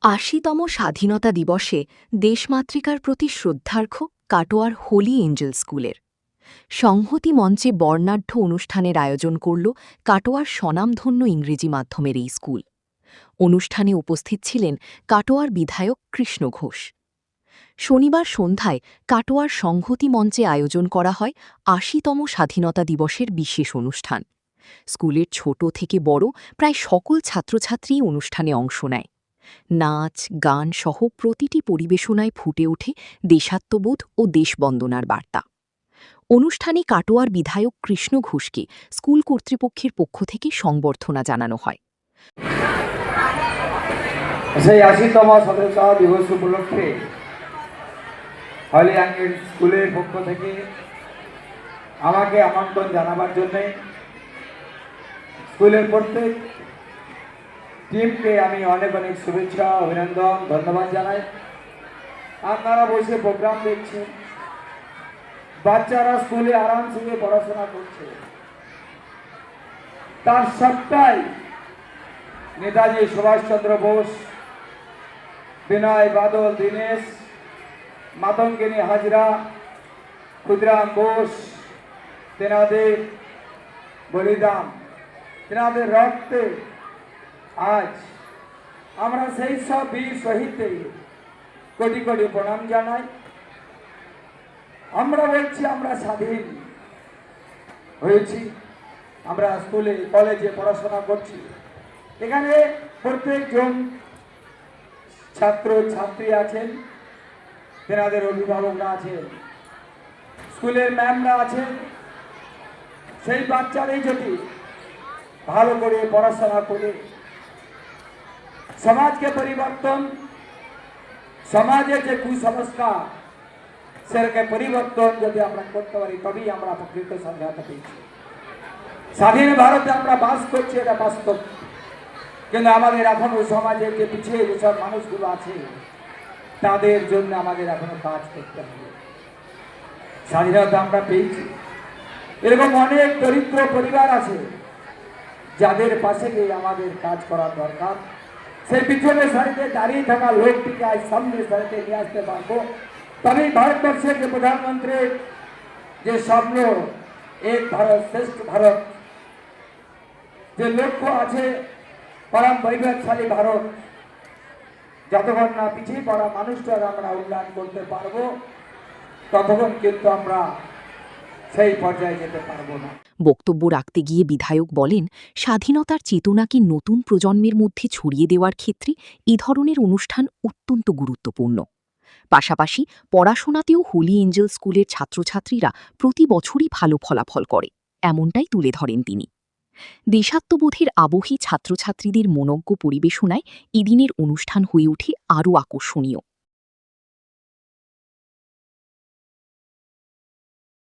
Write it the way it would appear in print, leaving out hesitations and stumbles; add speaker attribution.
Speaker 1: ৮০তম স্বাধীনতা দিবসে দেশমাতৃকার প্রতি শ্রদ্ধার্ঘ্য কাটোয়ার হোলি এঞ্জেল স্কুলের সংহতি মঞ্চে বর্ণাঢ্য অনুষ্ঠানের আয়োজন করল কাটোয়ার স্বনামধন্য ইংরেজি মাধ্যমের এই স্কুল। অনুষ্ঠানে উপস্থিত ছিলেন কাটোয়ার বিধায়ক কৃষ্ণ ঘোষ। শনিবার সন্ধ্যায় কাটোয়ার সংহতি মঞ্চে আয়োজন করা হয় ৮০তম স্বাধীনতা দিবসের বিশেষ অনুষ্ঠান। স্কুলের ছোট থেকে বড় প্রায় সকল ছাত্রছাত্রী অনুষ্ঠানে অংশ নেয়। নাচ গান সহ প্রতিটি পরিবেশনায় ফুটে ওঠে দেশাত্মবোধ ও দেশবন্দনার বার্তা। অনুষ্ঠানে কাটোয়ার বিধায়ক কৃষ্ণ ঘোষকে স্কুল কর্তৃপক্ষের পক্ষ থেকে সংবর্ধনা জানানো হয়।
Speaker 2: সেই ৮০তম স্বাধীনতা দিবস উপলক্ষে হলি এঞ্জেল স্কুলের পক্ষ থেকে আমাকে আমন্ত্রণ জানাবার জন্যে স্কুলের প্রত্যেক টিমকে আমি অনেক অনেক শুভেচ্ছা অভিনন্দন ধন্যবাদ জানাই। আপনারা বসে প্রোগ্রাম দেখছেন, বাচ্চারা স্কুলে আরাম সঙ্গে পড়াশোনা করছে, তার সবটাই নেতাজি সুভাষচন্দ্র বোস, বিনয় বাদল দীনেশ, মাতঙ্গিনী হাজরা, ক্ষুদিরাম বোস, তেনাদের বলিদান, তেনাদের রক্তে আজ আমরা সেই সব বীর শহীদদের কোটি কোটি প্রণাম জানাই। আমরা বলছি আমরা স্বাধীন হয়েছি, আমরা স্কুলে কলেজে পড়াশোনা করছি, এখানে প্রত্যেকজন ছাত্র ছাত্রী আছেন, তেনাদের অভিভাবকরা আছেন, স্কুলের ম্যামরা আছেন। সেই বাচ্চারাই যদি ভালো করে পড়াশোনা করে সমাজকে পরিবর্তন, সমাজের যে কুসংস্কার সেটাকে পরিবর্তন যদি আমরা করতে পারি, তবেই আমরা প্রকৃত স্বাধীনতা পেয়েছি। স্বাধীন ভারতে আমরা বাস করছি, এটা বাস্তব। কিন্তু আমাদের এখনো সমাজের যে পিছিয়ে যেসব মানুষগুলো আছে তাদের জন্য আমাদের এখনো কাজ করতে হবে। স্বাধীনতা আমরা পেয়েছি, এরকম অনেক দরিদ্র পরিবার আছে যাদের পাশে গিয়ে আমাদের কাজ করার দরকার। সেই পিছনের সারিতে দাঁড়িয়ে থাকা লোকটিকে আজ সামনের সারিতে নিয়ে আসতে পারবো, তবেই ভারতবর্ষের যে প্রধানমন্ত্রীর যে স্বপ্ন এক ভারত শ্রেষ্ঠ ভারত, যে লক্ষ্য আছে পরম বৈভবশালী ভারত, যতক্ষণ না পিছিয়ে পড়া মানুষটার আমরা উন্নয়ন করতে পারবো ততক্ষণ কিন্তু আমরা সেই পর্যায়ে যেতে পারবো না।
Speaker 1: বক্তব্য রাখতে গিয়ে বিধায়ক বলেন, স্বাধীনতার চেতনাকে নতুন প্রজন্মের মধ্যে ছড়িয়ে দেওয়ার ক্ষেত্রে এ ধরনের অনুষ্ঠান অত্যন্ত গুরুত্বপূর্ণ। পাশাপাশি পড়াশোনাতেও হোলি এঞ্জেল স্কুলের ছাত্রছাত্রীরা প্রতি বছরই ভালো ফলাফল করে, এমনটাই তুলে ধরেন তিনি। দেশাত্মবোধের আবহে ছাত্রছাত্রীদের মনজ্ঞ পরিবেশনায় এদিনের অনুষ্ঠান হয়ে ওঠে আরও আকর্ষণীয়।